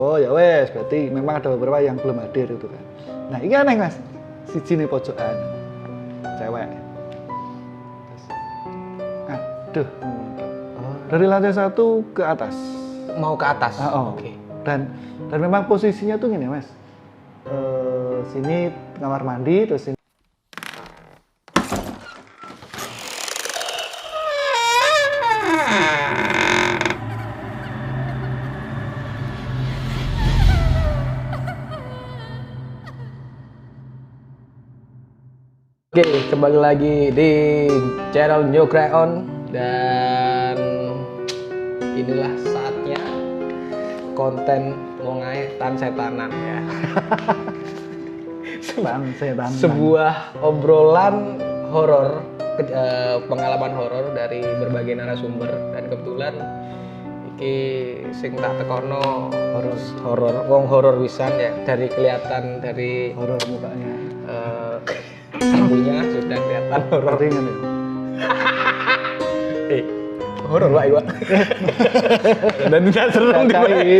Oh ya wes, berarti memang ada beberapa yang belum hadir itu kan. Nah ini aneh mas, siji nih pojokan, cewek. Terus, aduh, dari lantai 1 ke atas. Mau ke atas. Oke. Dan memang posisinya tuh gini mas, sini kamar mandi, terus sini. Oke, kembali lagi di channel New Crayon dan inilah saatnya konten mongai tan setanan ya. Sebuah obrolan horor, pengalaman horor dari berbagai narasumber dan kebetulan iki sing tak tekono horor wisan ya, dari kelihatan dari Horor mukanya. Sabunya sudah kelihatan horor. Ringan ya. Horor Pak Iwa. Dan tidak serem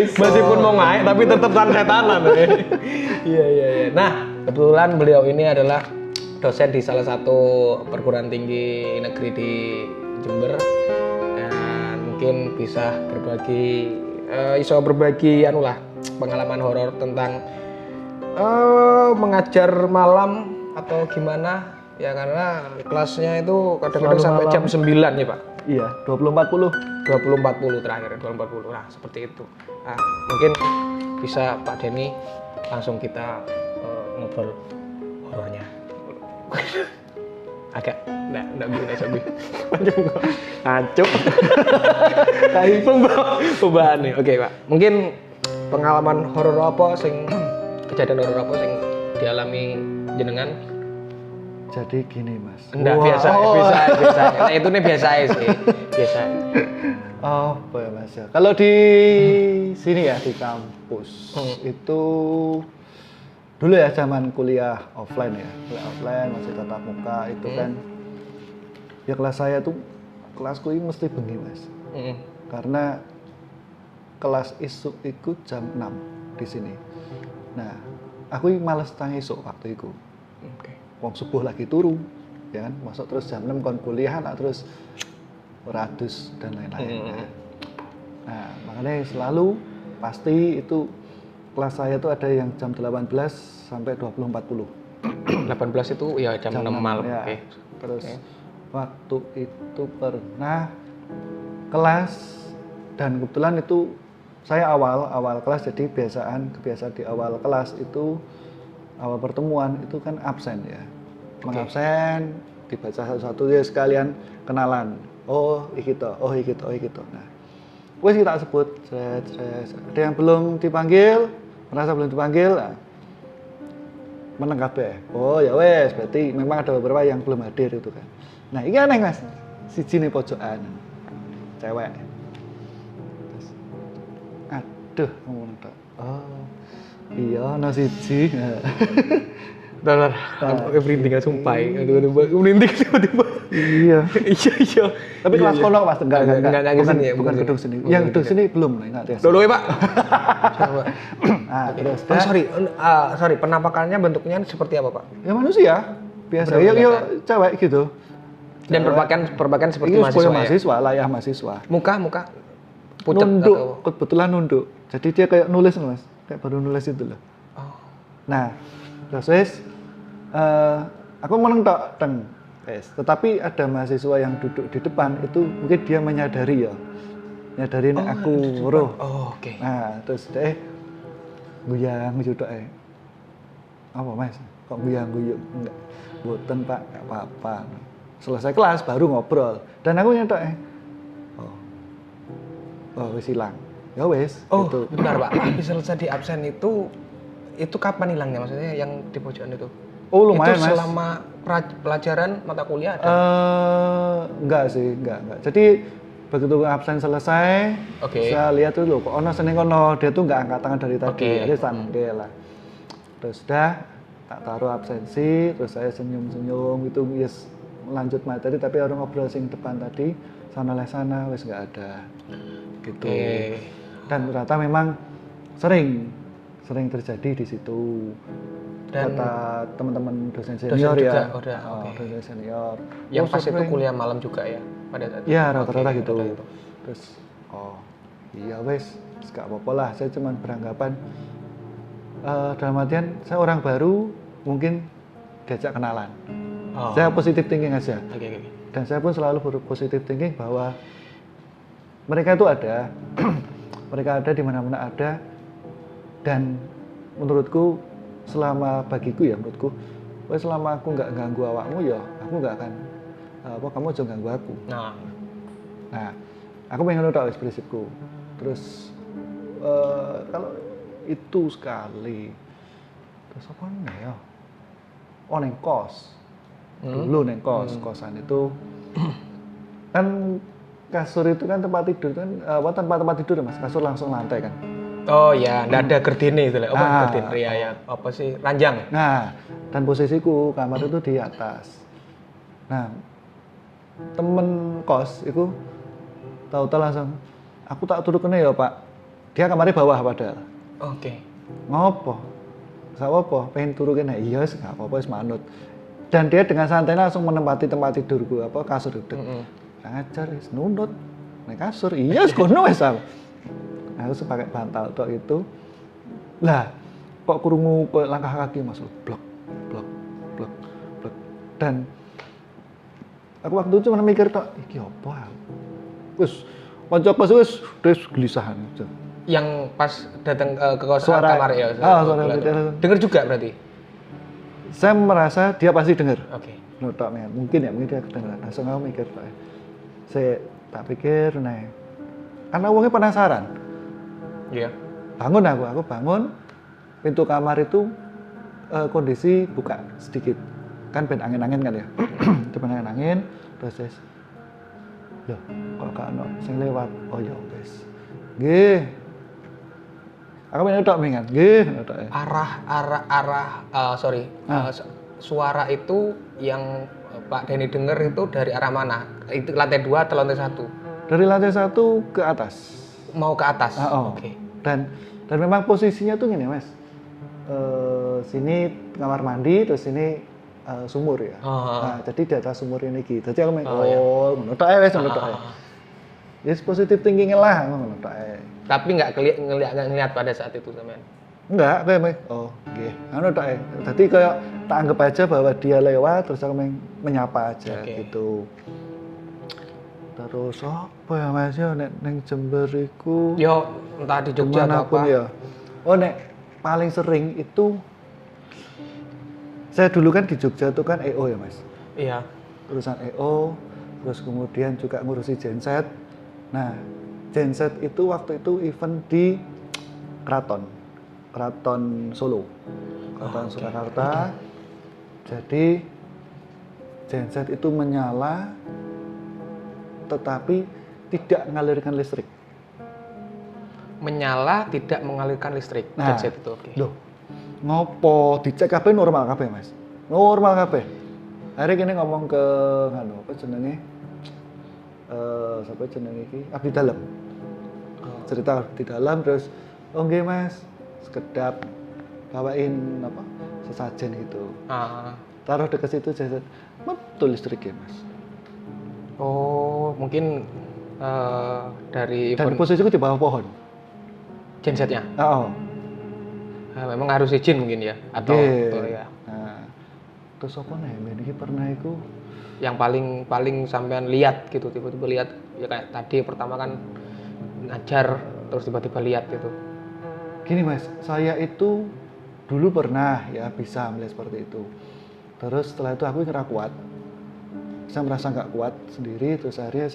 meskipun mau ngaik tapi tetap tan setanan. Iya. Nah, kebetulan beliau ini adalah dosen di salah satu perguruan tinggi negeri di Jember dan mungkin bisa berbagi pengalaman horor tentang mengajar malam atau gimana ya, karena kelasnya itu kadang-kadang sampai jam 9 ya Pak. Iya, 20.40 terakhir 20.40. Nah, seperti itu. Nah, mungkin bisa Pak Denny langsung kita ngobrol horornya. Agak enggak bisa sabi. Ancuk. Kayak pembawaan nih. Oke, Pak. Mungkin pengalaman horor apa kejadian horor apa sing dialami jenengan? Jadi gini mas. Enggak, biasa. Nah, itu nih biasa sih. Biasa. Oh, ya mas ya. Kalau di sini ya di kampus itu dulu ya zaman kuliah offline masih tatap muka itu kan. Ya kelas saya tuh kelasku ini mesti bengi mas. Karena kelas isuk itu jam 6 di sini. Nah, aku males tang isuk waktu itu. Wong subuh lagi turu, ya kan? Masuk terus jam 6 kon kuliah lah terus beradus dan lain-lain. Nah, makanya selalu pasti itu kelas saya tuh ada yang jam 18 sampai 20.40. 18 itu ya jam 6 malam. Ya. Okay. Terus waktu itu pernah kelas dan kebetulan itu saya awal kelas, jadi kebiasaan di awal kelas itu awal pertemuan itu kan absen ya. Mengabsen, dibaca satu-satu ya sekalian kenalan. Oh, iki to. Nah, wis kita sebut, ada yang belum dipanggil, merasa belum dipanggil, nah, meneng kabeh. Oh ya wes, berarti memang ada beberapa yang belum hadir itu kan. Nah, ini aneh mas, siji nih pojokan, cewek. Terus, aduh, ngomong tok. Oh, iya, no siji. Dalar, merinding sumpah. Merinding tiba-tiba. Iya. Tapi kelas kono mas, enggak bukan gedung seni. Yang gedung seni belum ingat ya. Dulu ya Pak. Coba. Terus. Sorry, penampakannya bentuknya seperti apa Pak? Ya manusia biasa. Ya cewek gitu. Dan berpakaian seperti mahasiswa. Layah mahasiswa. Muka pucat nunduk, atau? kebetulan nunduk. Jadi dia kayak nulis mas, kayak baru nulis itu loh. Nah, terus aku meneng tok teng. Tetapi ada mahasiswa yang duduk di depan itu mungkin dia menyadari nek aku weruh. Oke. Nah, terus guyang judok apa mas? Kok guyang-guyung? Enggak, boten pak, enggak apa-apa. Selesai kelas baru ngobrol dan aku nyetok wis hilang. Ya wis. Gitu. Bentar Pak, habis selesai di absen itu kapan hilangnya maksudnya yang di pojokan itu? Oh lumayan itu mas. Selama pelajaran mata kuliah ada? Enggak sih, enggak. Jadi begitu absen selesai, saya lihat tuh loh, kok ono seneng kono, dia tuh enggak angkat tangan dari tadi, jadi santai lah. Terus dah tak taruh absensi, terus saya senyum-senyum gitu, yes, lanjut materi tapi orang ngobrol sing depan tadi, sana wes enggak ada, gitu. Dan ternyata memang sering terjadi di situ. Dan Kata teman-teman dosen dosen senior juga, ya. udah, oke. Dosen senior. Yang Oh, pas itu sering. kuliah malam juga ya pada saat itu? Iya, rata-rata Oke, gitu. rata-rata itu. Terus, oh iya wes, gak apa-apa lah. Saya cuman beranggapan dalam artian saya orang baru, mungkin diajak kenalan. Oh. Saya positive thinking aja. Oke, oke. Dan saya pun selalu berpositif thinking bahwa mereka itu ada, mereka ada di mana-mana ada. Dan menurutku, bagiku ya menurutku, selama aku nggak ganggu awakmu ya, aku nggak akan kamu jangan ganggu aku. Nah, aku pengen nurut prinsipku. Terus kalau itu sekali, terus apa nih ya? Oh neng kos, dulu neng kosan itu kan kasur itu kan tempat tidur kan, tempat tidur mas, kasur langsung lantai kan. Oh ya, nggak ada gerdine itu lah. Gerdine, ya. Apa sih? Ranjang. Nah, dan posisiku kamar itu di atas. Nah, temen kos itu tahu-tahu langsung, aku tak turun kene ya pak. Dia kamarnya bawah padahal. Oke. Ngopo? Gak apa-apa, pengen turun kene. Iya, gak apa-apa, wis manut. Dan dia dengan santai langsung menempati tempat tidurku, kasur duduk. Ngajar, wis nunut. Naik kasur, iya, sekono wis aku. Aku pakai bantal tok itu. Lah, kok krungu kok langkah kaki masuk blok. Dan aku waktu itu cuma mikir tok, iki apa? Wis kanca kos wis gelisahan. Yang pas datang ke kos Suara, kamar ya. suara dengar juga berarti. Saya merasa dia pasti dengar. Oke. Mungkin dia kedengeran. Langsung aku mikir tok. Saya tak pikir karena wongnya penasaran. Iya. Bangun aku bangun, pintu kamar itu kondisi buka sedikit, kan ben angin-angin kan ya, ben angin-angin, terus loh kok gak ono sing lewat, oh ya wes, nggih, aku pengen tok mingan, nggih, suara itu yang Pak Denny dengar itu dari arah mana? Itu lantai 2 atau lantai 1? Dari lantai 1 ke atas. Mau ke atas? Oke. Dan memang posisinya tuh gini mas, sini kamar mandi, terus sini sumur ya. Nah, jadi di atas sumur ini gitu. Jadi aku ngono tok wis ngono tok. Yes, positive thinking lah ngono tok. Tapi nggak ngelihat pada saat itu sampean. Enggak, kayak nggih. Ngono tok. Dadi kayak tak anggap aja bahwa dia lewat terus aku menyapa aja gitu. Terus apa ya mas ya neng Jember iku yo entah di Jogja atau apa ya. Oh nek paling sering itu saya dulu kan di Jogja tuh kan EO ya mas. Iya. Urusan EO, terus kemudian juga ngurusi genset. Nah genset itu waktu itu event di Keraton Solo, Keraton Surakarta. Jadi genset itu menyala tetapi tidak mengalirkan listrik. Menyala tidak mengalirkan listrik. Nah, genset itu oke. Loh, ngopo dicek kabeh normal kabeh mas? Normal kabeh. Hari ini ngomong ke apa jenenge? Siapa jenenge iki? Abdi Dalam. Cerita Abdi Dalam terus nggih mas, sekedap bawain apa? Sesajen gitu. Taruh dekat situ jajan. Betul listrik ya mas. Oh, mungkin dari dan posisiku di bawah pohon. Gensetnya? Memang harus izin mungkin ya? Atau ya? Nah, terus apa nih? Ini pernah itu yang paling sampean lihat gitu, tiba-tiba lihat ya kayak tadi pertama kan ngajar terus tiba-tiba lihat gitu. Gini mas, saya itu dulu pernah ya bisa melihat seperti itu. Terus setelah itu aku kira kuat. Saya merasa nggak kuat sendiri, terus akhirnya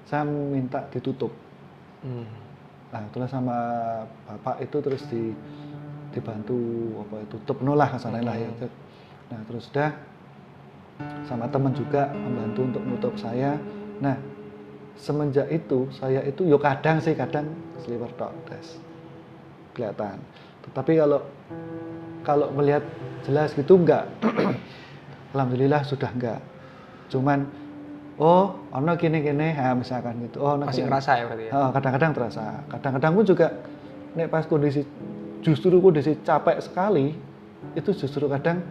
saya minta ditutup. Nah, terus sama bapak itu terus dibantu tutup nolah kasarnya lah ya. Nah, terus udah sama teman juga membantu untuk nutup saya. Nah, semenjak itu saya itu kadang sliver tok tes kelihatan. Tetapi kalau melihat jelas gitu enggak. Alhamdulillah sudah enggak. Cuman ono gini misalkan gitu. Masih ngerasa ya berarti ya? Kadang-kadang terasa. Kadang-kadang pun juga nek pas kondisi capek sekali, itu justru kadang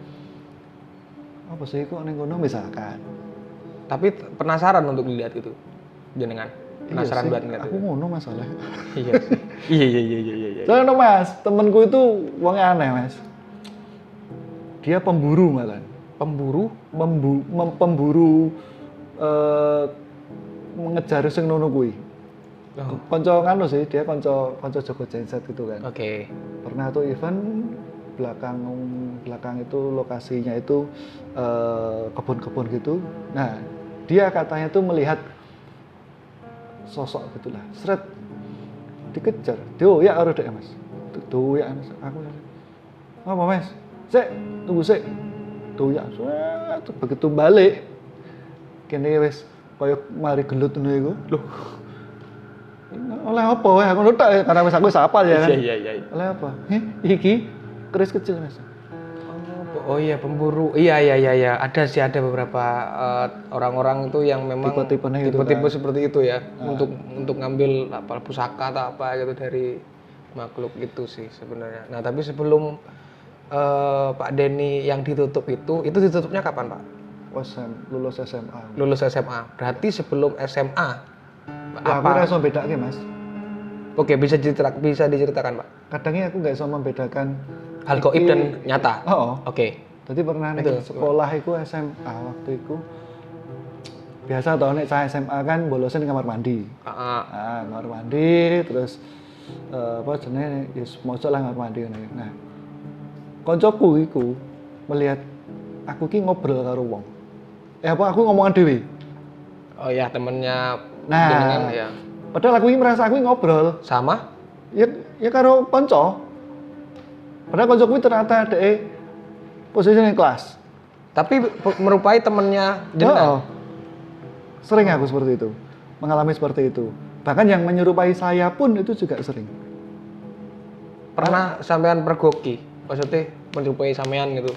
apa sih kok ning kono misalkan. Tapi penasaran untuk dilihat itu jenengan. Penasaran banget ngeliat aku itu. ngono masalah. Iya sih. Iya. Soalnya Mas, temenku itu wongnya aneh Mas. Dia pemburu malah. Pemburu? Pemburu mengejar sing ngono kuwi. Oh. Konco nganu sih, dia konco Joko Genset gitu kan. Oke. Pernah tuh event belakang itu lokasinya itu kebun-kebun gitu. Nah, dia katanya tuh melihat sosok gitulah. Seret dikejar. Doyak karo dek Mas. Doyak Mas. Aku apa Mas? Sik, tunggu sik. Doyak. Begitu balik kene wis koyo mari gelut ngono iku. Loh. Oleh apa wae aku nutuk karena wis aku sapal ya. Iya. Oleh apa? Iki keris kecil Mas. Oh iya pemburu. Iya. Ada beberapa orang-orang itu yang memang tipe-tipe seperti itu ya. Untuk ngambil apa pusaka atau apa gitu dari makhluk itu sih sebenarnya. Nah, tapi sebelum Pak Denny yang ditutup itu ditutupnya kapan, Pak? Lulus SMA. Lulus SMA. Berarti sebelum SMA. Wah, aku nggak bisa membedakan Mas. Oke, bisa diceritakan Pak. Kadangnya aku nggak bisa membedakan hal gaib dan nyata. Oh. Oke. Jadi pernah nih sekolah itu SMA waktu itu biasa tau nek saya SMA kan bolosan di kamar mandi. Nah, kamar mandi terus apa jenenge ya mosok lah kamar mandi ngene. Nah, koncoku iku melihat aku ki ngobrol karo wong. Aku ngomongan dhewe. Oh ya, temennya jenengan ya. Padahal aku merasa aku ngobrol sama ya karo konco. Padahal koncoku ternyata dhek posisinya kelas. Tapi merupai temennya jenengan. Sering aku seperti itu. Mengalami seperti itu. Bahkan yang menyerupai saya pun itu juga sering. Pernah sampean pergoki? Maksudnya menyerupai sampean gitu?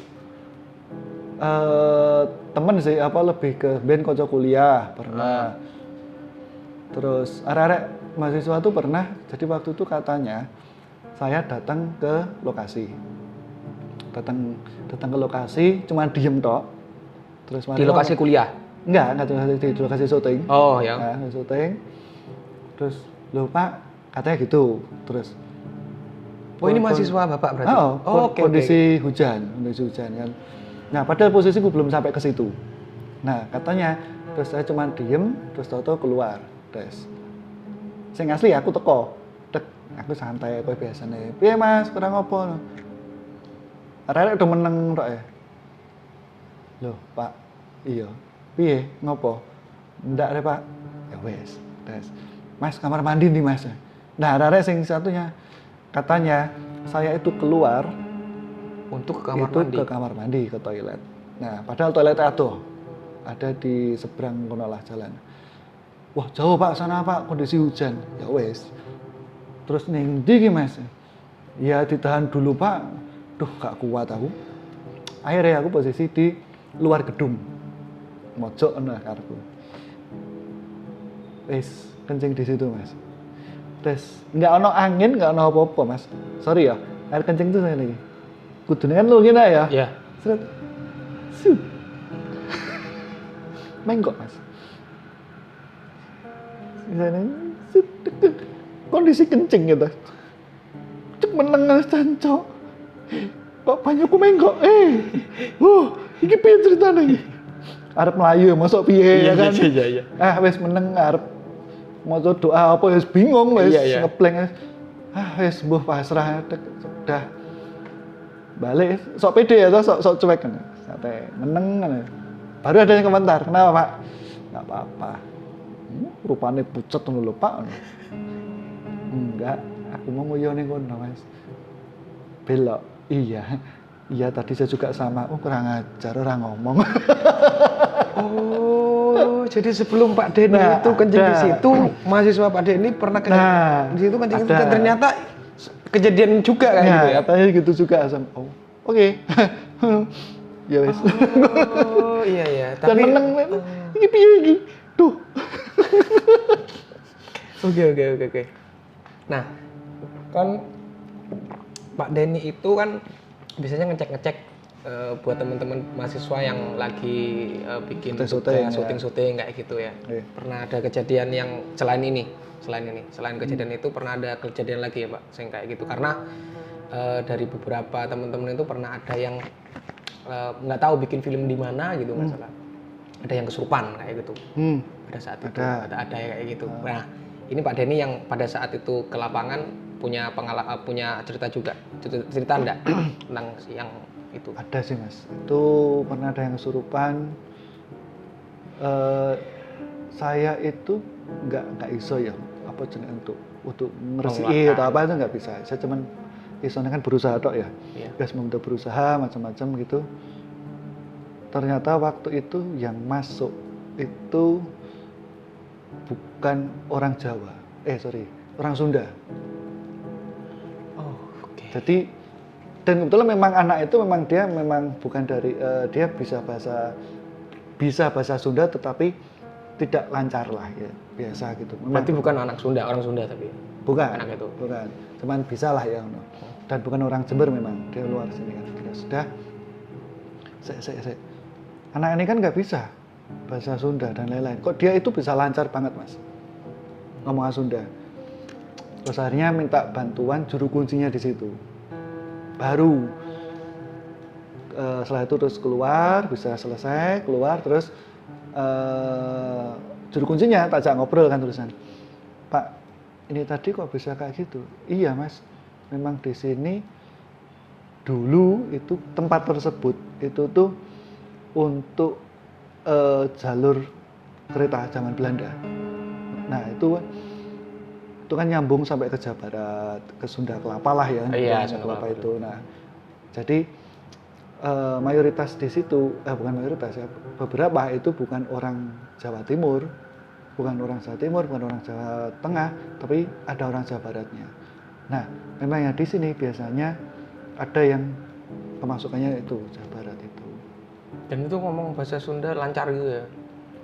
Temen sih lebih ke ben konco kuliah pernah. Terus arek-arek mahasiswa tuh pernah. Jadi waktu itu katanya saya datang ke lokasi. Datang ke lokasi cuma diem tok. Terus di lokasi kuliah? Enggak di lokasi syuting. Oh ya. Nah, syuting. Terus lho Pak, katanya gitu. Terus ini mahasiswa Bapak berarti? Kondisi hujan kan. Nah, padahal posisiku belum sampai ke situ. Nah, katanya terus saya cuma diem, terus tahu-tahu keluar. Terus sing asli aku teko. Aku santai koyo biasane. Piye Mas, kurang apa? Arek udah meneng tok ya. Loh, Pak. Iya. Piye? Ngopo? Ndak Pak. Ya wes. Terus Mas, kamar mandi nih Mas. Nah, arek sing satunya katanya saya itu keluar untuk ke kamar mandi, ke toilet. Nah, padahal toiletnya ada di seberang kono lah jalan. Wah, jauh Pak sana Pak, kondisi hujan. Ya wes. Terus ning ndi ki Mas? Ya ditahan dulu Pak. Duh, gak kuat aku. Akhirnya aku posisi di luar gedung. Mojok ana karepku. Wes, kencing di situ Mas. Terus enggak ono angin, enggak ono apa-apa Mas. Sorry ya, air kencing tuh saya lagi. Kudune kan lu gini ya? Iya. Seret. Sut. Menggok Mas. Misalnya, kondisi kencing gitu. Cuk meneng cancok. Kok banyakku menggok? Iki piye ceritane iki? Arep mlayu masuk piye ya kan? Iya. Wis meneng arep maca doa apa wis bingung wis ngebleng. Wis mbuh pasrah sudah. Balik sok pede ya sok cuek kan. Santai meneng kan. Baru ada yang komentar, "Kenapa, Pak?" "Enggak apa-apa." Rupane pucet ngono lho, Pak. "Enggak, aku mau nguyone kono, Mas." Belok. Iya tadi saya juga sama. Kurang ajar orang ngomong. Jadi sebelum Pak Denny itu kencing di situ, mahasiswa Pak Denny pernah kencing di situ kencing ternyata kejadian juga kan gitu ya. Katanya gitu juga oke. Ya wes. Iya. Tapi meneng iki piye iki? Duh. Oke. Nah, kan Pak Denny itu kan biasanya ngecek-ngecek buat teman-teman mahasiswa yang lagi bikin syuting kayak gitu ya. Pernah ada kejadian yang selain kejadian itu pernah ada kejadian lagi ya Pak, yang kayak gitu karena dari beberapa teman-teman itu pernah ada yang nggak tahu bikin film di mana gitu masalah. Ada yang kesurupan kayak gitu. Pada saat itu ada kayak gitu. Nah, ini Pak Denny yang pada saat itu ke lapangan punya cerita juga. Cerita enggak tentang yang itu? Ada sih Mas. Itu pernah ada yang kesurupan. Saya itu nggak iso ya apa jenis untuk ngeresi atau apa itu nggak bisa. Saya cuman isone kan berusaha tok ya. Gas untuk berusaha macam-macam gitu. Ternyata waktu itu yang masuk itu bukan orang Jawa. Orang Sunda. Oh, oke. Jadi dan kebetulan memang anak itu dia bukan dari dia bisa bahasa Sunda tetapi tidak lancar lah ya, biasa gitu. Berarti bukan anak Sunda, orang Sunda tapi. Bukan. Anak itu. Bukan. Cuman bisa lah ya. Dan bukan orang Jember memang, dia luar sini kan. Sudah. Anak ini kan nggak bisa bahasa Sunda dan lain-lain. Kok dia itu bisa lancar banget Mas ngomong Sunda. Terus akhirnya minta bantuan juru kuncinya di situ. Baru setelah itu terus keluar, bisa selesai, keluar terus juru kuncinya tak ajak ngobrol kan tulisan. Pak, ini tadi kok bisa kayak gitu? Iya Mas, memang di sini dulu itu tempat tersebut itu tuh untuk jalur kereta zaman Belanda. Nah itu kan nyambung sampai ke Jawa Barat, ke Sunda Kelapa lah ya. Iya, Sunda Kelapa itu. Nah, jadi mayoritas di situ, bukan mayoritas ya, beberapa itu bukan orang Jawa Timur, bukan orang Jawa Tengah, tapi ada orang Jawa Baratnya. Nah, memang yang di sini biasanya ada yang kemasukannya itu Jawa Barat itu. Dan itu ngomong bahasa Sunda lancar gitu ya?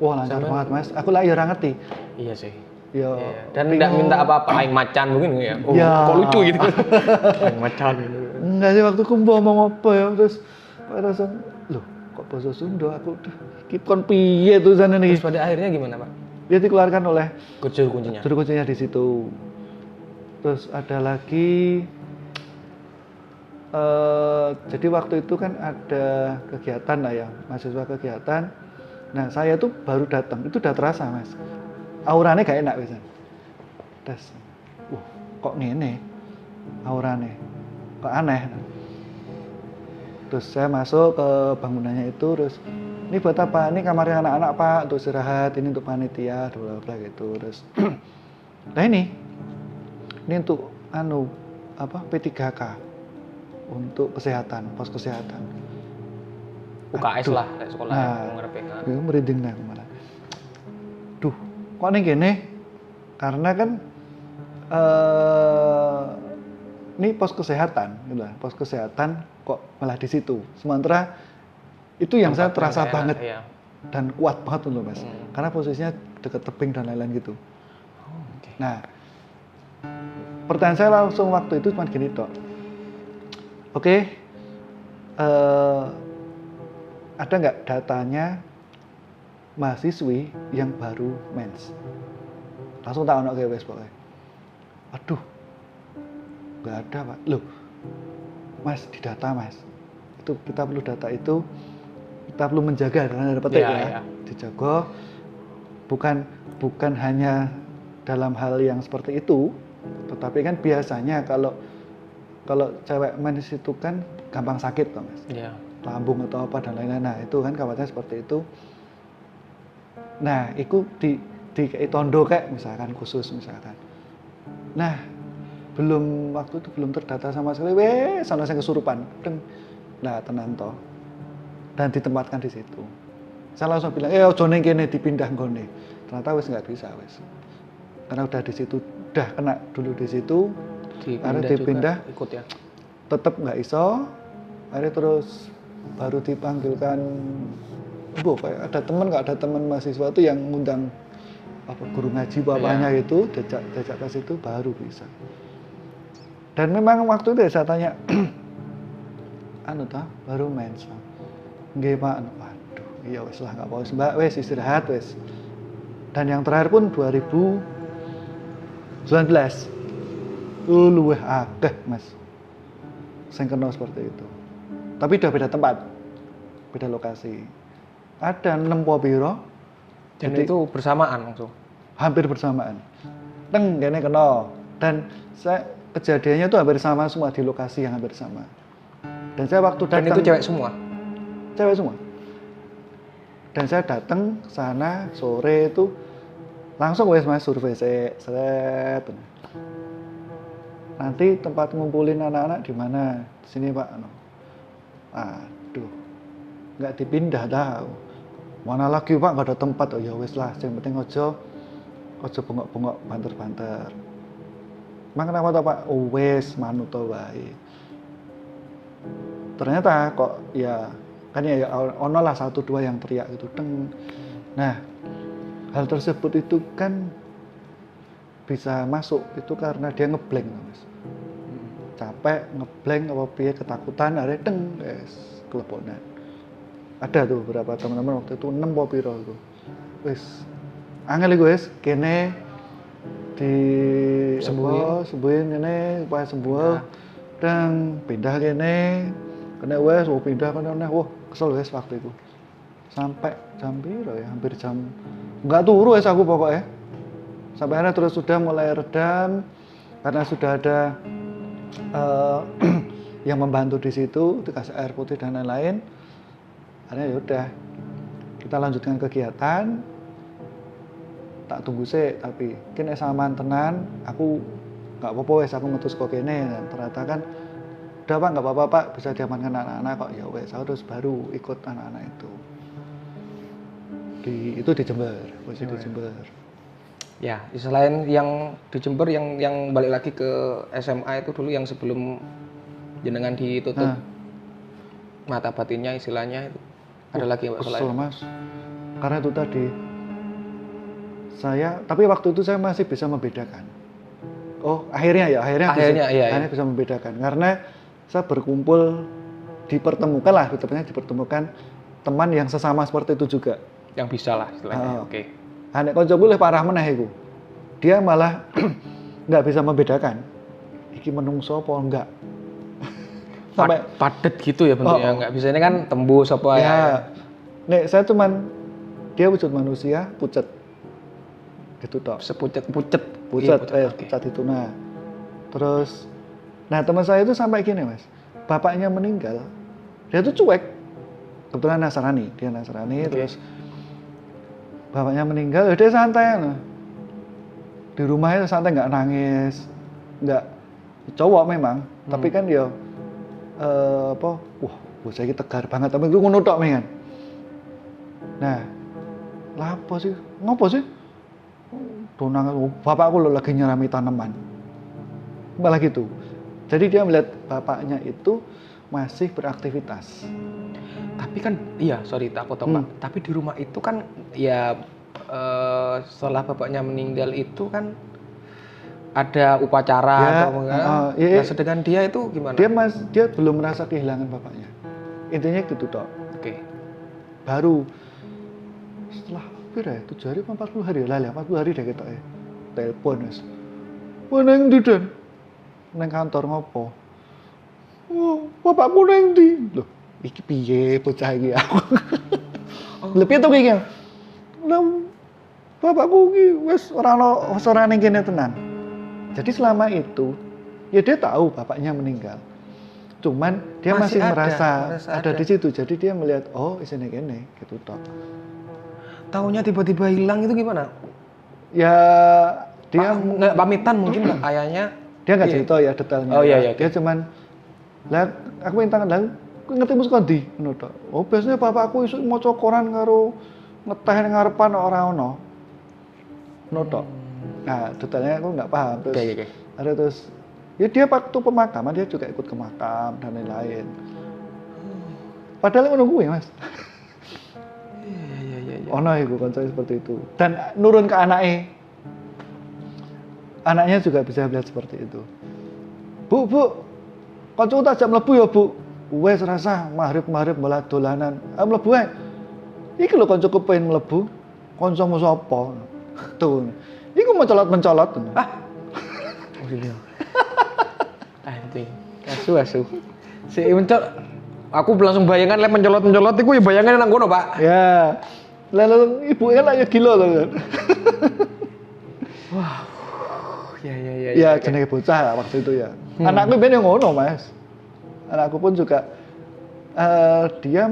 Wah lancar banget Mas, aku lah ya ngerti. Iya sih. Ya, dan tidak minta apa-apa, aing macan mungkin ya. Oh, ya. Kok lucu gitu. Aing macan gitu. Enggak sih waktu aku ngomong apa ya terus rasa loh kok bahasa Sunda aku iki kon piye tulisannya nih. Terus pada akhirnya gimana, Pak? Dia dikeluarkan oleh juru kuncinya. Juru kuncinya di situ. Terus ada lagi jadi waktu itu kan ada kegiatan lah ya, mahasiswa kegiatan. Nah, saya tuh baru datang, itu udah terasa, Mas. Auranya gak enak bisa. Terus, kok ngene auranya, kok aneh. Terus saya masuk ke bangunannya itu, terus ini buat apa? Ini kamarnya anak-anak Pak, untuk istirahat, ini untuk panitia, bla bla gitu. Terus, nah ini untuk P3K untuk kesehatan, pos kesehatan. UKS lah, kayak sekolah itu merinding nah malah. Duh, kok nih gini? Karena kan ini pos kesehatan, gitu lah. Pos kesehatan kok malah di situ. Sementara itu yang saya terasa banget dan kuat banget loh Mas. Karena posisinya dekat tebing dan lain-lain gitu. Nah, pertanyaan saya langsung waktu itu cuma gini Dok. Oke, ada nggak datanya mahasiswi yang baru mens? Langsung tak ono wes pokoknya. Aduh, nggak ada Pak. Loh, Mas di data Mas. Itu kita perlu data itu, kita perlu menjaga karena ada petik ya. Dijaga. Bukan hanya dalam hal yang seperti itu, tetapi kan biasanya kalau cewek mens itu kan gampang sakit toh Mas. Iya. Lambung atau apa dan lain-lain. Nah, itu kan khawatirnya seperti itu. Nah, itu di tondo kayak misalkan khusus misalkan. Nah, waktu itu belum terdata sama sekali. Sana saya kesurupan. Nah, tenan toh. Dan ditempatkan di situ. Saya langsung bilang, ojo ning kene dipindah nggone. Ternyata wis nggak bisa wis. Karena udah di situ, udah kena dulu di situ. Akhirnya dipindah ikut ya. Tetap nggak iso. Akhirnya terus baru dipanggilkan. Kayak ada teman mahasiswa itu yang ngundang guru ngaji bapaknya itu diajak ke situ baru bisa. Dan memang waktu itu saya tanya, anu ta, baru mens. Nggih Pak, waduh, iya wis lah enggak apa-apa Mbak, wis istirahat wis. Dan yang terakhir pun 2019. Luwih akeh Mas. Sing kena seperti itu. Tapi udah beda tempat. Beda lokasi. Ada 6 piro. Dan Jadi, itu bersamaan langsung. hampir bersamaan. Teng kene kena. Dan kejadiannya itu hampir sama semua di lokasi yang hampir sama. Dan saya waktu datang. Dan itu cewek semua. Cewek semua. Dan saya datang ke sana sore itu langsung wes Mas survei set. Nanti tempat ngumpulin anak-anak di mana? Di sini Pak. Aduh, nggak dipindah dah. Mana lagi Pak, nggak ada tempat. Oh ya wes lah, yang penting ojo bengok-bengok banter-banter. Emang kenapa toh Pak? Oh wes manut toh wae. Ternyata kok ya kan ya ono lah 1-2 yang teriak itu deng. Nah, hal tersebut itu kan bisa masuk itu karena dia ngeblank Mas. Capek, ngeblank apa piye ketakutan are deng wis kelebonan. Ada tuh beberapa teman-teman waktu itu 6 po piro itu. Wis angel iku wis kene di sembuhin ini supaya sembuh dan pindah kene kena wes pindah kena wah kesel wes waktu itu sampai jam piro ya hampir jam nggak turu wes aku pokoknya sampai akhirnya terus sudah mulai redam karena sudah ada yang membantu di situ dikasih air putih dan lain-lain. Akhirnya yaudah kita lanjutkan kegiatan. Tak tunggu sih, tapi kini samaan tenan, aku nggak apa-apa wes aku ngetus kok kene dan ternyata kan udah Pak nggak apa-apa Pak bisa diamankan anak-anak kok ya wes aku terus baru ikut anak-anak itu di Jember, posisi di Jember. Ya, selain yang di Jember yang balik lagi ke SMA itu dulu yang sebelum jenengan ditutup mata batinnya istilahnya itu ada lagi Pak Kesel selain Mas, karena itu tadi tapi waktu itu saya masih bisa membedakan. Oh, akhirnya bisa membedakan karena saya berkumpul dipertemukan teman yang sesama seperti itu juga. yang bisa lah istilahnya. Oke. Nek kanca boleh parah meneh iku. Dia malah nggak bisa membedakan iki menungso apa enggak. Sampai Padet gitu ya bentuknya, nggak bisa ini kan tembus apa ya. Nek saya cuman dia wujud manusia pucet. Gitu toh. Pucet itu nah. Terus teman saya itu sampai gini Mas. Bapaknya meninggal. Dia tuh cuek. Kebetulan dia Nasrani terus bapaknya meninggal, dia santai nah. Di rumahnya santai nggak nangis. Nggak cowok memang, tapi kan dia bocah iki tegar banget tapi itu ngono tok men. Nah, lapo sih? Ngopo sih? Donang bapakku lo lagi nyerami tanaman. Malah gitu. Jadi dia melihat bapaknya itu masih beraktivitas. Tapi kan sorry tak potong Pak. Tapi di rumah itu kan ya setelah bapaknya meninggal itu kan ada upacara atau enggak. Nah, sedangkan dia itu gimana? Dia belum merasa kehilangan bapaknya. Intinya gitu toh. Oke. Baru setelah 7 hari apa 40 hari lah 40 hari deh kita telepon Mas. Mana yang di dan nang kantor ngopo? Oh, bapakku nang ndi? Loh, iki piye bocah iki aku. Lebih tuh iki. Lah bapakku iki wis ora ning kene tenan. Jadi selama itu ya dia tahu bapaknya meninggal. Cuman dia masih merasa ada di situ. Jadi dia melihat isine kene gitu toh. Taunya tiba-tiba hilang itu gimana? Ya dia nggak pamitan mungkin nggak ayahnya. Dia nggak cerita ya detailnya. Oh iya. Dia cuman aku minta lah ngerti mus kondi ngono tok. Oh biasanya bapakku iso maca koran karo ngeteh ning ngarepan ora ono. Ngono tok. Nah, detailnya aku nggak paham terus. Oke. Ada terus ya dia waktu pemakaman dia juga ikut ke makam dan lain-lain. Padahal ngono kuwi Mas. Iya. Ono iku konsep seperti itu. Dan nurun ke anaknya. Anaknya juga bisa melihat seperti itu. Bu, kancaku tak ajak mlebu ya, Bu. Wes rasa maghrib bola dolanan. Mlebu ae. Iki lho kancaku pengen mlebu. Kancamu sapa? Tuh. Iku mencolot-mencolot. Ah. Oh iya. Anjing. Asu. Si mencol aku langsung bayangan lek mencolot-mencolot iku ya bayangan nang kono, Pak. Ya. Lalu ibu kan ya gila loh. Wah. Ya. Ya jenenge bocah lah waktu itu ya. Anakku ben yang ngono, Mas. Anakku pun juga dia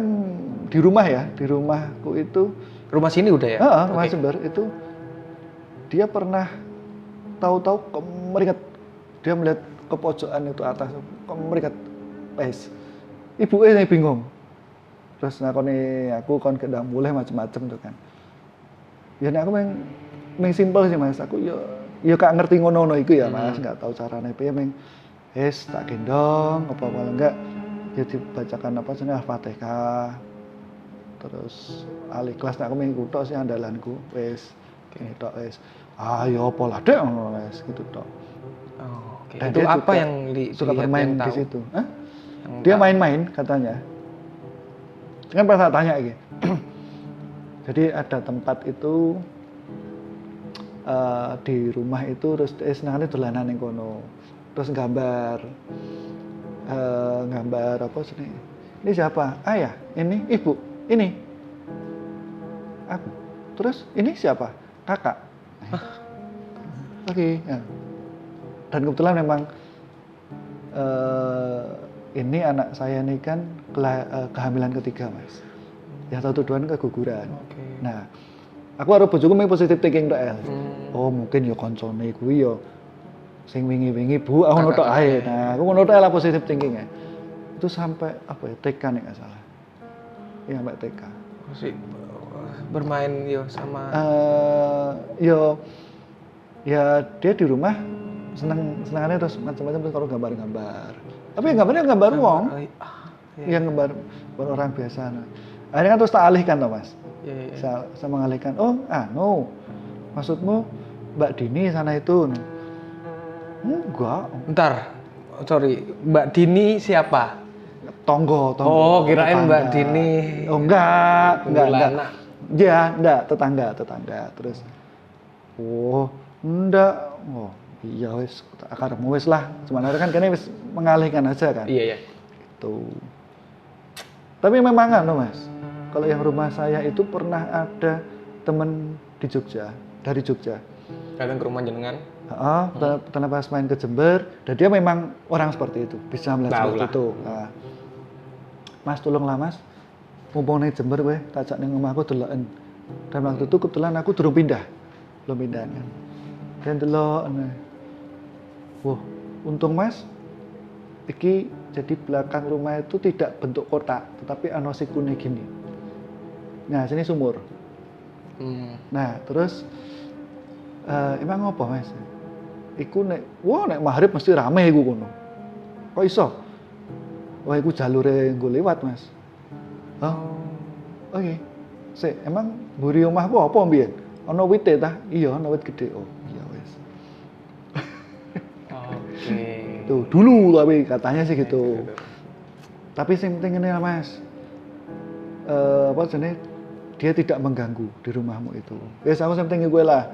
di rumah ya, di rumahku itu. Rumah sini udah ya? Rumah Sumber itu dia pernah tahu-tahu kemeringat. Dia melihat ke pojokan itu atas kemeringat. Wes. Ibuke bingung. Terus nakoni aku kon kedang mulai macam-macam tuh kan. Ya nek aku meng simpel sih Mas. Aku yo gak ngerti ngono-ngono iku ya Mas, enggak tahu carane piye meng tak gendong apa malah enggak ya dibacakan apa jenenge Al-Fatihah. Terus Al-Ikhlas nek aku meng tok sih andalanku. Wis kene tok wis. Ayo apa lah Dek ngono wis gitu tok. Oh, oke. Dan Itu dia apa juga yang suka bermain di situ? Hah? Dia tahu. main-main katanya. Kan pas saya tanya gitu. Jadi ada tempat itu di rumah itu terus senangane dolanan ning kono. Terus gambar apa sih ini? Ini siapa? Ayah, ini ibu, ini. Aku. Terus ini siapa? Kakak. Oke. Ya. Dan kebetulan memang ini anak saya nih kan kehamilan ketiga Mas. Ya satu duaan keguguran. Oke. Nah, aku harus bojoku main positive thinking tok El. Oh mungkin ya koncone kuwi ya sing wingi-wingi Bu, aku ngono tok ae. Nah, aku ngono tok lah positive thinking ya. Itu sampai apa ya TK nih nggak salah. Iya sampai TK. Masih bermain yo sama ya dia di rumah senangannya terus macam-macam terus kalau gambar-gambar. Tapi gambarnya gambar wong. Iya. Yang gambar orang biasa. Nah. Akhirnya kan terus tak alihkan toh Mas. Iya. Saya mengalihkan. Oh, no. Maksudmu Mbak Dini sana itu? Enggak. Bentar. Sorry, Mbak Dini siapa? Tonggo. Oh, kirain tetangga. Mbak Dini. Oh, enggak. Kuntilanak. Ya, enggak, tetangga. Terus oh, enggak. Oh, iya wis, akarmu wis lah. Cuman kan kene wis mengalihkan aja kan. Iya. Itu. Tapi memang kan Mas. Kalau yang rumah saya itu pernah ada temen di Jogja, dari Jogja. Datang ke rumah jenengan? Karena pas main ke Jember, dan dia memang orang seperti itu, bisa melihat seperti itu. Nah, Mas tolonglah Mas, mumpung ning Jember weh, tak ajak ning omahku deloken. Dan waktu itu kebetulan aku belum pindah kan. Dan delok, wah, untung Mas, iki jadi belakang rumah itu tidak bentuk kotak, tetapi ano sikune gini. Nah, sini sumur. Nah, terus emang apa Mas? Iku nek maghrib mesti rame iku kono. Kok iso? Wah, iku jalure nggo lewat, Mas. Hah? Oke. Sik, emang mburi omahku apa mbiyen? Ana wite ta? Iya, ana wit gede. Oh, iya wis. Oke. Tuh, dulu tapi katanya sih gitu. Tapi yang penting ini Mas. Apa jenenge? Dia tidak mengganggu di rumahmu itu. Wis aku sing penting gue lah.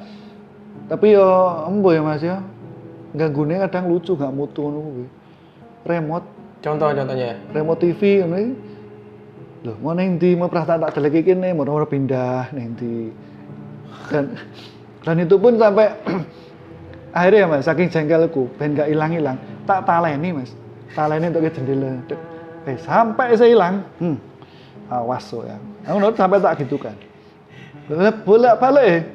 Tapi yo embo ya Mas ya. Ganggune kadang lucu gak mutu ngono kuwi. Remote. Contohnya. Remote TV ngono iki. Loh, mau ning ndi mau perasaan tak delek iki kene, mau pindah ning ndi. Dan itu pun sampai akhirnya ya Mas, saking jengkelku, ben gak hilang-hilang, tak taleni Mas. Taleni untuk ke jendela. Sampai saya hilang. Awas so ya. Aku nurut sampai tak gitu kan. Bolak-balik.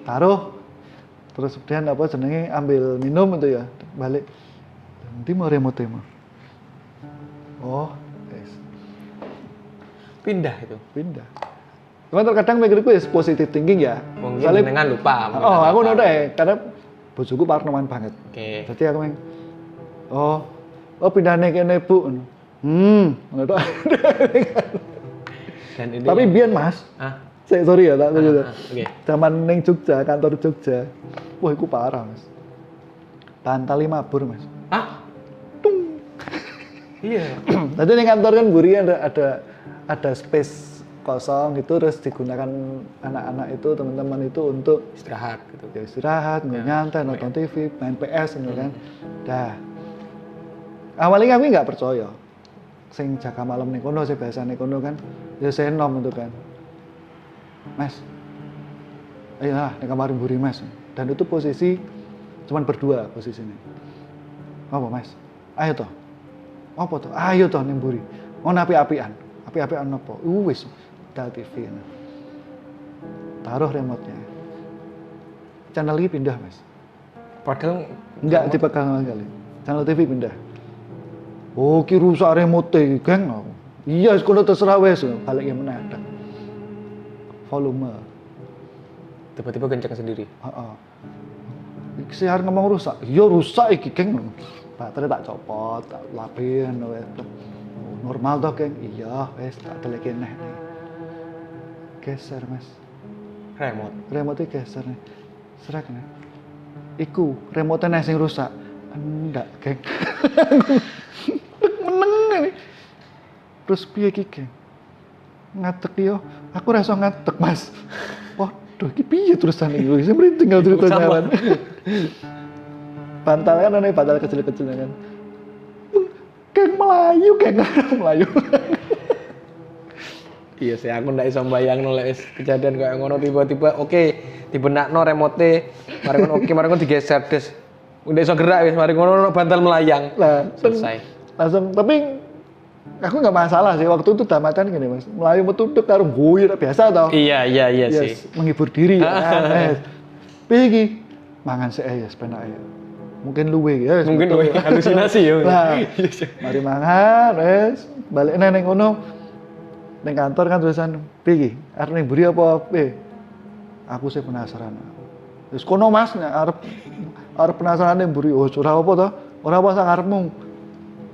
Taruh. Terus kemudian apa jenenge ambil minum itu ya. Balik. Nanti mau remote mah. Oh, guys. Pindah itu. Pindah. Cuma terkadang mikirku ya positive thinking ya. Mungkin dengan lupa. Aku nurut karena bojoku parnoman banget. Oke. Jadi aku pindah nih kene Bu. Ngono. Tapi biyen Mas. Sorry ya tak Oke. Zaman ning Jogja, kantor Jogja. Wah, iku parah, Mas. bantal 5 bur, Mas. Hah? Iya. Tadi di kantor kan buri ada space kosong gitu, terus digunakan anak-anak itu, teman-teman itu untuk Istirahat gitu. ya istirahat, nyantai, nonton TV, main PS gitu kan. Dah. Awalnya kami nggak percaya. Sing jaga malam ning kono, sing biasa ning kono kan, ya senom itu kan. Mas, ayo lah ning kamar buri Mas. Dan itu posisi cuman berdua posisinya. Apa Mas? Ayo toh. Apa toh? Ayo toh ning buri. Ono api-apian. Api-apian apa? Wis dal TV. Taruh remote-nya. Channel ini pindah, Mas. Padahal Enggak dipegang kali. Channel TV pindah. Oh, ki rusak remote geng. Iya, kono terserah wes, balik yang mendadak. Volume. tiba-tiba kencang sendiri. Heeh. Iki sih arep ngomong rusak. Iya rusak iki, geng. Baterai tak copot, tak lapin wes. Normal toh, geng. Iya, wes tak deleke neh. Geser, Mas. Remote geser nih. Serak nih. Iku remote-nya sing rusak. Enggak, geng. Meneng ini. Terus piye iki, geng? Ngatek yo. Aku rasa ngatek, Mas. Waduh, iki piye terusan iki? Wis tinggal ceritanya. Bantal kan ana bantal kecil-kecil kan. Geng Melayu, Melayu. Iya sih, aku ndak iso mbayangno lek kejadian kayak ngono tiba-tiba oke, dibenakno remote, mari ngono oke, mari ngono digeser des. Ndak iso gerak wis, mari ngono bantal melayang. Lah, selesai. Langsung, tapi aku nggak masalah sih waktu itu damatan gini, Mas. Melayu metuduk karo guyu biasa tau. Iya sih. Menghibur diri ya. Piye iki? Mangan sik ya penake. Mungkin luwe ya. Mungkin luwe halusinasi ya. Lah, mari mangan wes, balik neng ngono. Neng kantor kan tulisan, piye iki? Arep ning mburi apa piye? Aku sih penasaran. Wis kono Mas, arep penasaran ning mburi. Oh, ora apa to? Ora apa sak karepmu.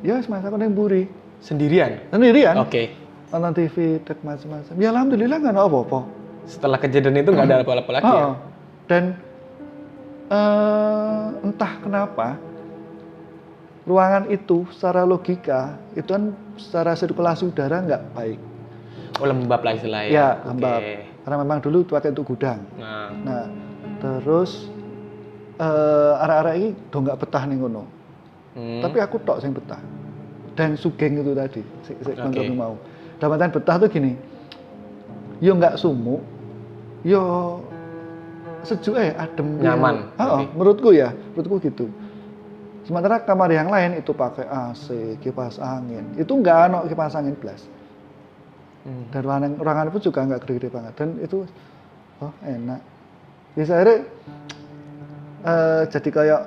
Ya wis Mas, aku ning mburi. Sendirian? Oke. Nonton TV, tek macam-macam. Ya alhamdulillah nggak ada apa-apa. Setelah kejadian itu nggak ada apa-apa lagi ya? Dan entah kenapa ruangan itu secara logika itu kan secara sirkulasi udara nggak baik. Oh, lembab lah istilahnya. Ya, lembab. Karena memang dulu pakai untuk gudang. Nah, terus arek-arek ini do nggak betah nih ngono. Tapi aku tok sing betah. Dan sugeng itu tadi, koncoku mau. Damatan betah tuh gini. Yo nggak sumuk, yo sejuk adem, nyaman. Menurutku gitu. Sementara kamar yang lain itu pakai AC, kipas angin. Itu nggak ada kipas angin blas. Dan ruangan itu juga nggak gede-gede banget. Dan itu enak. Bisa akhirnya jadi kayak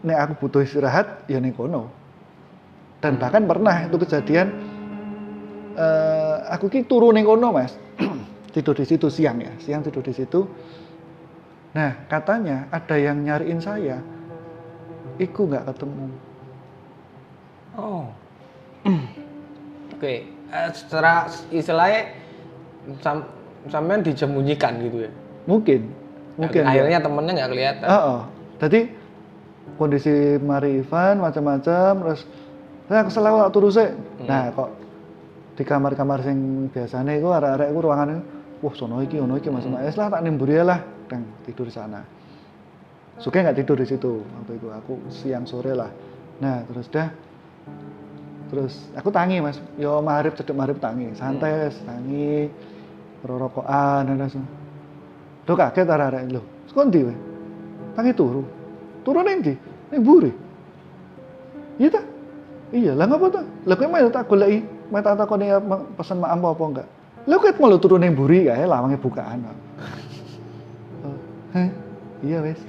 nek aku butuh istirahat ya ning kono. Dan bahkan pernah itu kejadian aku ki turu ning kono, Mas. Tidur di situ siang tidur di situ. Nah, katanya ada yang nyariin saya. Iku nggak ketemu. Oh. Oke. Secara istilahnya sampean disembunyikan gitu ya? Mungkin. Akhirnya ya. Temennya nggak kelihatan. Jadi kondisi mari Ivan macam-macam, terus saya kesel aku tak turu sik. Nah, kok di kamar-kamar sing biasane iku arek-arek iku ruangane, wah sono iki ono iki Mas. Wes lah tak nimburi lah, dan tidur di sana. Suka nggak tidur di situ waktu itu, aku siang sore lah. Nah, terus aku tangi, Mas. Yo cedek maghrib tangi, santai tangi, rorokokan dan langsung. Duh kaget arek-arek lho. Sekondi we? Tangi turu. Turu ning ndi? Ning mburi. Iya ta? Iya, lah ngapa ta? Lah kowe main tak goleki, main tak takoni pesen maaf apa enggak. Lah kowe malu turu ning mburi kae lawange bukaan. Iya wes.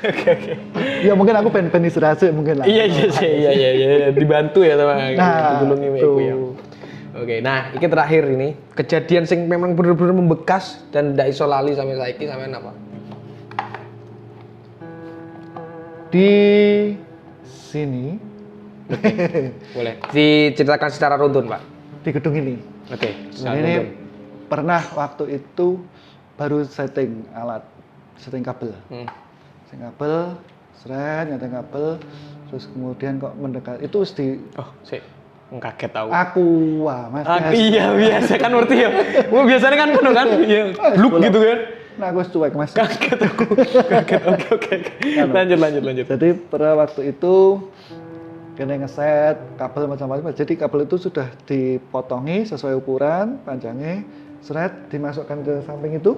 Oke. Ya mungkin aku pengen istirahat sih mungkin lah. Iya, dibantu ya teman. Nah, ditulungi iku ya. Oke, nah ini terakhir ini kejadian sing memang bener-bener membekas dan ndak iso lali sampai saiki sampean apa? Di sini. Oke. Boleh. Diceritakan secara runtun, Pak. Di gedung ini. Oke. Ini pernah waktu itu baru setting kabel. Sing kabel, seret nyata kabel, terus kemudian kok mendekat itu Oh, sih. Kaget tahu. aku wah Mas. Iya biasa kan ngerti ya. Biasanya kan kuno kan. Iya. Bluk gitu kan. Nah, aku cuek Mas. Kaget aku. Kaget. Oke. Lanjut. Jadi pada waktu itu kena ngeset kabel macam-macam. Jadi kabel itu sudah dipotongi sesuai ukuran panjangnya, seret dimasukkan ke samping itu.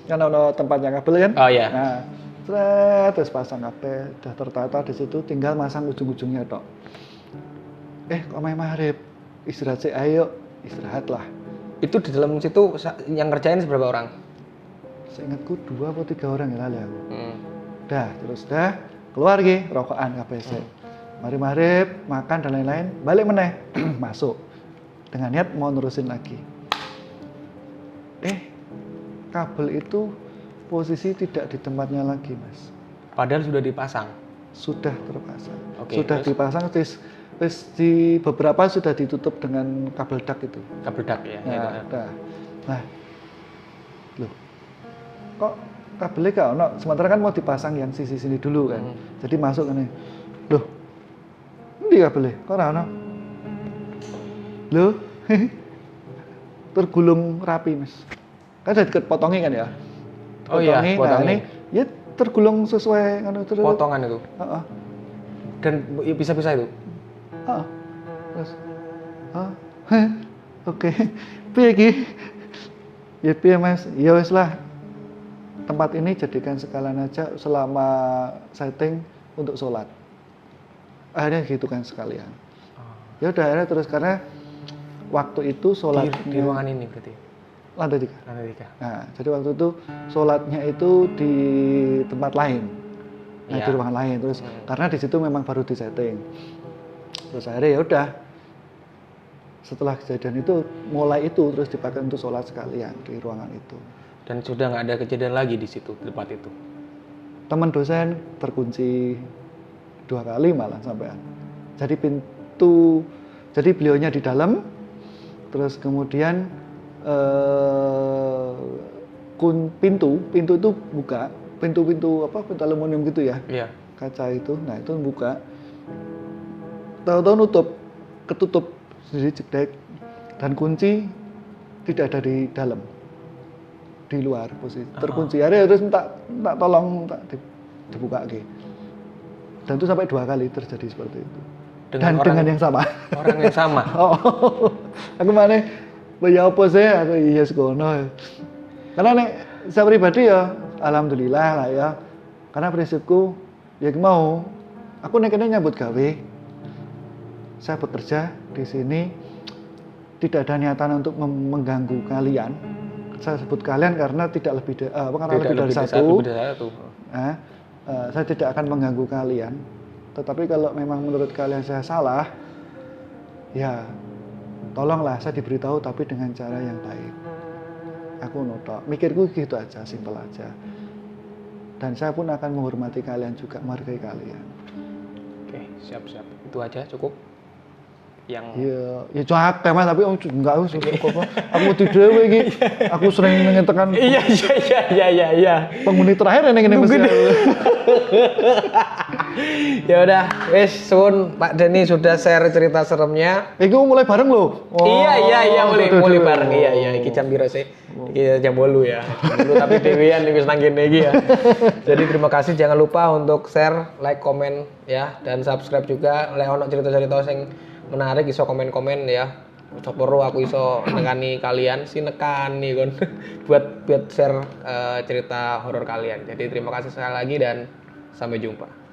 Kan ada tempatnya kabel kan? Oh iya. Nah, seret terus pasang kabel, udah tertata di situ, tinggal masang ujung-ujungnya tok. Kok main maghrib? Istirahat sih, ayo istirahatlah. Itu di dalam situ yang kerjain seberapa orang? Seingatku 2 atau 3 orang ya lali aku. Terus keluar ge rokokan kabeh sik. Mari maghrib, makan dan lain-lain, balik meneh masuk dengan niat mau nerusin lagi. Kabel itu posisi tidak di tempatnya lagi, Mas. Padahal sudah dipasang. Sudah terpasang. Oke, Sudah terus? dipasang terus di beberapa sudah ditutup dengan kabel dak itu. Kabel dak ya. Nah, loh, kok kabelnya gak ono? Sementara kan mau dipasang yang sisi sini dulu kan. Jadi masuk kan, loh, ini kabelnya, kok ora ono? Loh, tergulung rapi Mas. Kan ada potongnya kan ya? Oh iya, Nah potongnya. ini ya tergulung sesuai kan terus. Potongan itu. Heeh. Dan bisa-bisa itu. Terus, oke, piye iki? Ya piye Mas? Ya wis lah. Tempat ini jadikan sekalian aja selama setting untuk sholat. Akhirnya gitu kan sekalian. Ya udah akhirnya terus karena waktu itu sholat Di ruangan ini berarti. lantai 3. Lantai 3. Nah, jadi waktu itu sholatnya itu di tempat lain. Nah, Iya. di ruangan lain terus karena di situ memang baru disetting. Terus akhirnya ya udah. Setelah kejadian itu mulai itu terus dipakai untuk sholat sekalian di ruangan itu. Dan sudah nggak ada kejadian lagi di situ, di tempat itu. Teman dosen terkunci 2 kali malah sampean. Jadi jadi beliaunya di dalam, terus kemudian pintu itu buka, pintu aluminium gitu ya, Iya. kaca itu, nah itu buka, tahu-tahu ketutup sendiri jedek, dan kunci tidak ada di dalam, di luar posisi terkunci. Akhirnya terus minta tolong dibuka gitu. Dan itu sampai 2 kali terjadi seperti itu. Dengan yang sama. Orang yang sama. Aku mana, ya apa sih? Aku iya sekono. Karena nek saya pribadi ya, alhamdulillah lah ya. Karena prinsipku, ya mau, aku nekene nyambut gawe. Saya bekerja di sini, tidak ada niatan untuk mengganggu kalian. Saya sebut kalian karena tidak lebih dari satu. Saya tidak akan mengganggu kalian. Tetapi kalau memang menurut kalian saya salah, ya tolonglah saya diberitahu tapi dengan cara yang baik. Aku notok, mikirku gitu aja, simpel aja. Dan saya pun akan menghormati kalian juga, menghargai kalian. Oke, siap. Itu aja cukup. Yang Ya cuek Mas, tapi enggak cukup. Aku di dhewe iki. Aku sering ngetekan. Iya. Penghuni terakhir yang ngene Mas. Ya udah, wes suwun Pak Denny sudah share cerita seremnya. Iki mulai bareng loh. Iya, mulai bareng. Iya, iki jam piro sih? Iki jam 8 ya. Jam 8 tapi dewean wis nang kene iki ya. Jadi terima kasih, jangan lupa untuk share, like, komen ya, dan subscribe juga. Lek ono cerita-cerita sing menarik iso komen-komen ya. Coba aku iso nekani kalian nekani kon buat share cerita horor kalian. Jadi terima kasih sekali lagi dan sampai jumpa.